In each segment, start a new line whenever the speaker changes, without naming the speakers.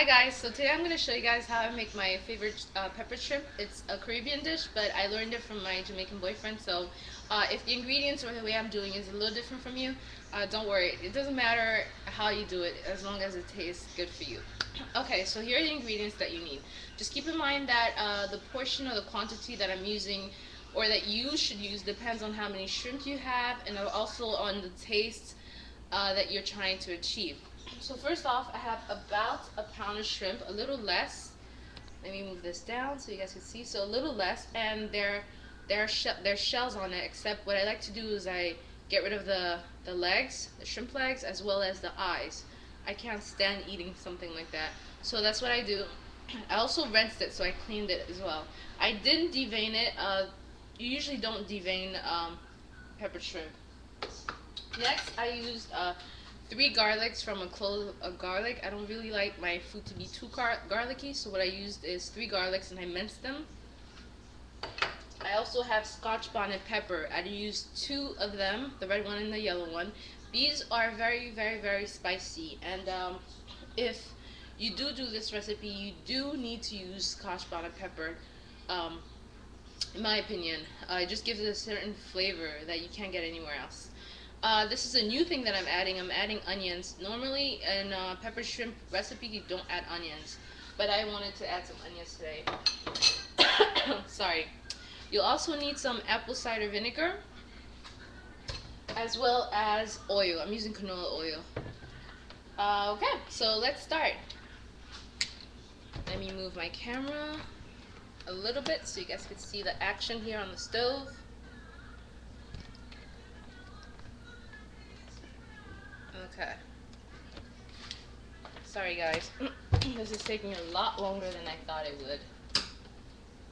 Hi guys, so today I'm going to show you guys how I make my favorite pepper shrimp. It's a Caribbean dish, but I learned it from my Jamaican boyfriend, so if the ingredients or the way I'm doing is a little different from you, don't worry. It doesn't matter how you do it as long as it tastes good for you. Okay, so here are the ingredients that you need. Just keep in mind that the portion or the quantity that I'm using or that you should use depends on how many shrimp you have and also on the taste that you're trying to achieve. So first off, I have about a pound of shrimp, a little less. Let me move this down so you guys can see. So a little less, and there's shells on it. Except what I like to do is I get rid of the legs, the shrimp legs, as well as the eyes. I can't stand eating something like that, so that's what I do. I also rinsed it, so I cleaned it as well. I didn't devein it. You usually don't devein peppered shrimp. Next, I used 3 garlics from a clove of garlic. I don't really like my food to be too garlicky, so what I used is 3 garlics and I minced them. I also have Scotch bonnet pepper. I used 2 of them, the red one and the yellow one. These are very, very, very spicy, and if you do this recipe, you do need to use Scotch bonnet pepper. In my opinion, it just gives it a certain flavor that you can't get anywhere else. This is a new thing that I'm adding. I'm adding onions. Normally in pepper shrimp recipe you don't add onions, but I wanted to add some onions today. Sorry. You'll also need some apple cider vinegar as well as oil. I'm using canola oil. Okay, so let's start. Let me move my camera a little bit so you guys can see the action here on the stove. Okay. Sorry guys, this is taking a lot longer than I thought it would.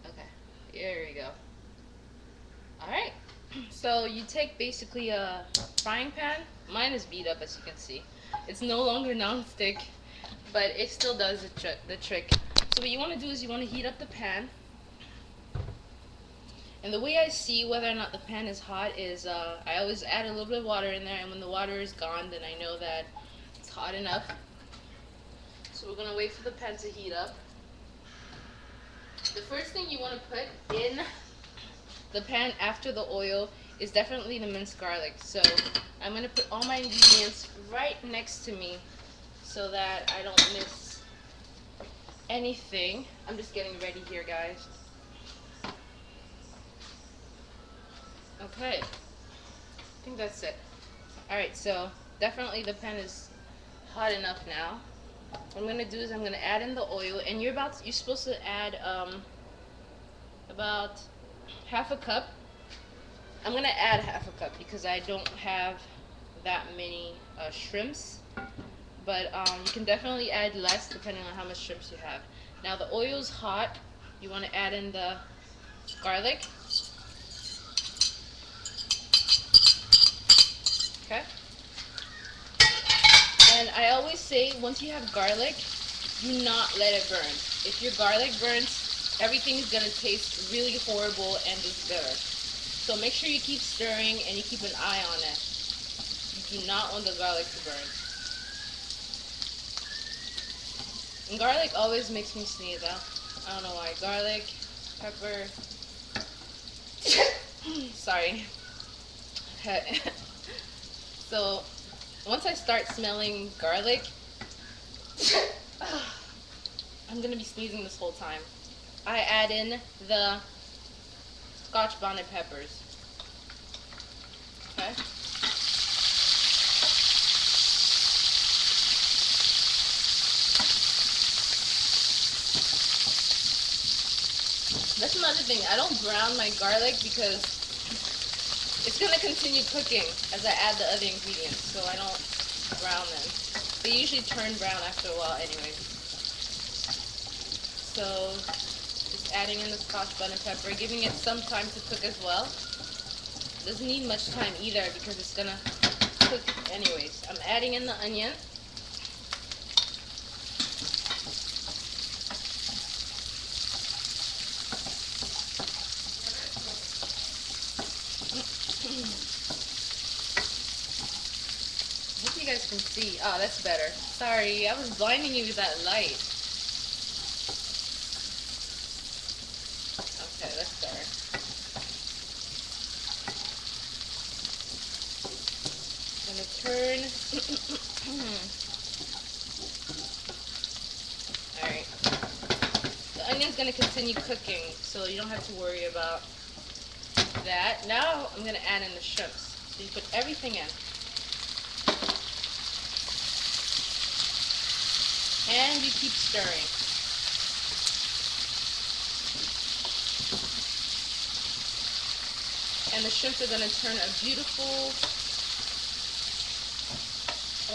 Okay, here we go. Alright, so you take basically a frying pan. Mine is beat up, as you can see. It's no longer non-stick, but it still does the trick. So what you want to do is you want to heat up the pan. And the way I see whether or not the pan is hot is I always add a little bit of water in there, and when the water is gone, then I know that it's hot enough. So we're going to wait for the pan to heat up. The first thing you want to put in the pan after the oil is definitely the minced garlic. So I'm going to put all my ingredients right next to me so that I don't miss anything. I'm just getting ready here, guys. Okay, I think that's it. Alright, so definitely the pan is hot enough now. What I'm going to do is I'm going to add in the oil, and you're supposed to add about half a cup. I'm going to add half a cup because I don't have that many shrimps, but you can definitely add less depending on how much shrimps you have. Now the oil's hot. You want to add in the garlic. Okay. And I always say, once you have garlic, do not let it burn. If your garlic burns, everything is going to taste really horrible and just bitter. So make sure you keep stirring and you keep an eye on it. You do not want the garlic to burn. And garlic always makes me sneeze out. I don't know why. Garlic, pepper. Sorry. So once I start smelling garlic, I'm going to be sneezing this whole time. I add in the Scotch bonnet peppers. Okay. That's another thing. I don't brown my garlic because it's going to continue cooking as I add the other ingredients, so I don't brown them. They usually turn brown after a while anyway. So just adding in the Scotch bonnet pepper, giving it some time to cook as well. Doesn't need much time either because it's going to cook anyways. I'm adding in the onion. Hope you guys can see. Oh, that's better. Sorry, I was blinding you with that light. turn. Alright. The onion's going to continue cooking, so you don't have to worry about that. Now I'm going to add in the shrimps. So you put everything in. And you keep stirring. And the shrimps are going to turn a beautiful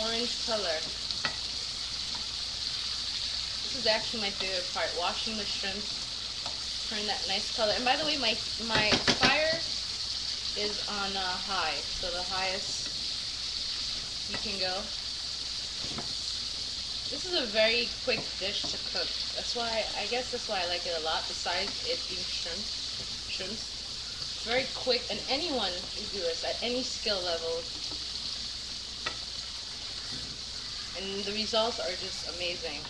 orange color. This is actually my favorite part, washing the shrimps, turn that nice color. And by the way, my fire is on high, so the highest you can go. This is a very quick dish to cook. I guess that's why I like it a lot, besides it being shrimps. It's very quick, and anyone can do this at any skill level. And the results are just amazing.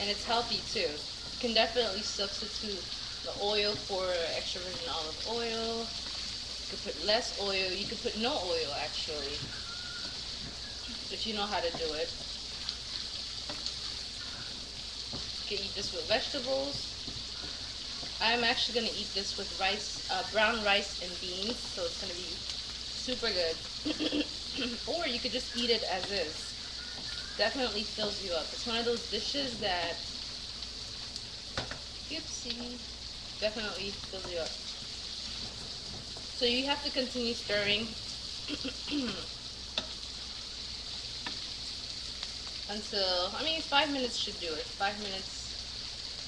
And it's healthy too. You can definitely substitute the oil for extra virgin olive oil. You could put less oil. You could put no oil actually, if you know how to do it. You can eat this with vegetables. I'm actually going to eat this with rice, brown rice and beans, so it's going to be super good. Or you could just eat it as is. Definitely fills you up. It's one of those dishes that, oopsie, definitely fills you up. So you have to continue stirring until, 5 minutes should do it. 5 minutes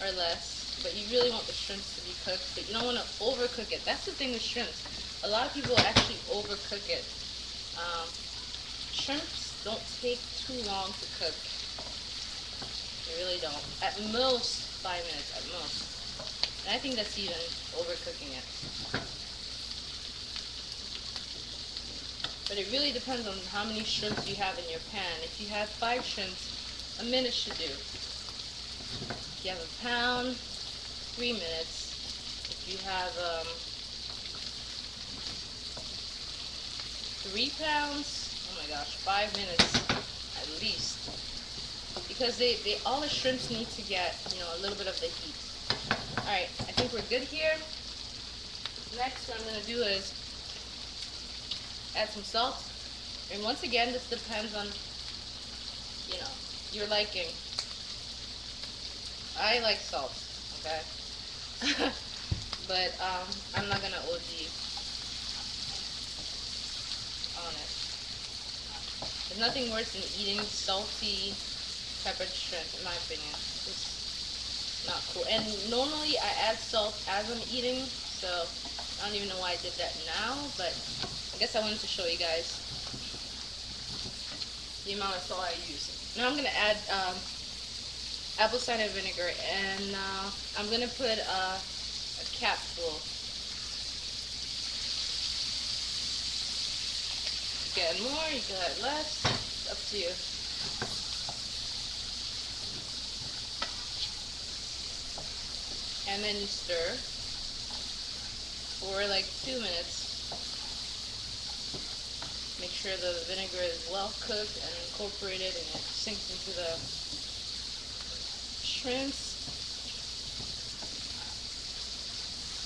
or less. But you really want the shrimps to be cooked, but you don't want to overcook it. That's the thing with shrimps. A lot of people actually overcook it. Shrimps don't take too long to cook. They really don't. At most, 5 minutes, at most. And I think that's even overcooking it. But it really depends on how many shrimps you have in your pan. If you have 5 shrimps, a minute should do. If you have a pound, 3 minutes. If you have 3 pounds, oh my gosh, 5 minutes at least. Because all the shrimps need to get, a little bit of the heat. Alright, I think we're good here. Next, what I'm going to do is add some salt. And once again, this depends on, your liking. I like salt, okay? But I'm not gonna OD on it. There's nothing worse than eating salty peppered shrimp, in my opinion. It's not cool. And normally I add salt as I'm eating, so I don't even know why I did that now, but I guess I wanted to show you guys the amount of salt I use. Now I'm gonna add apple cider vinegar, and I'm gonna put a capful. You can add more, you can add less, it's up to you. And then you stir for like 2 minutes. Make sure the vinegar is well cooked and incorporated and it sinks into the shrimps.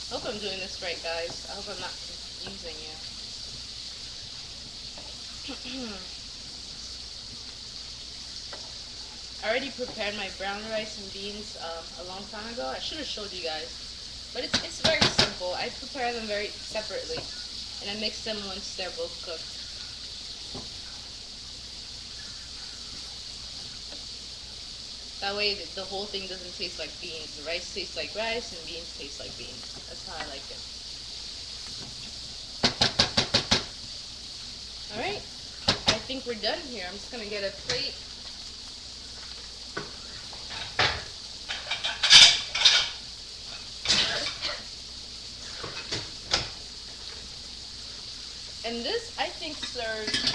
I hope I'm doing this right, guys. I hope I'm not confusing you. I already prepared my brown rice and beans a long time ago. I should have showed you guys. But it's very simple. I prepare them very separately. And I mix them once they're both cooked. That way the whole thing doesn't taste like beans. The rice tastes like rice and beans taste like beans. That's how I like it. Alright, I think we're done here. I'm just going to get a plate. And this, I think, serves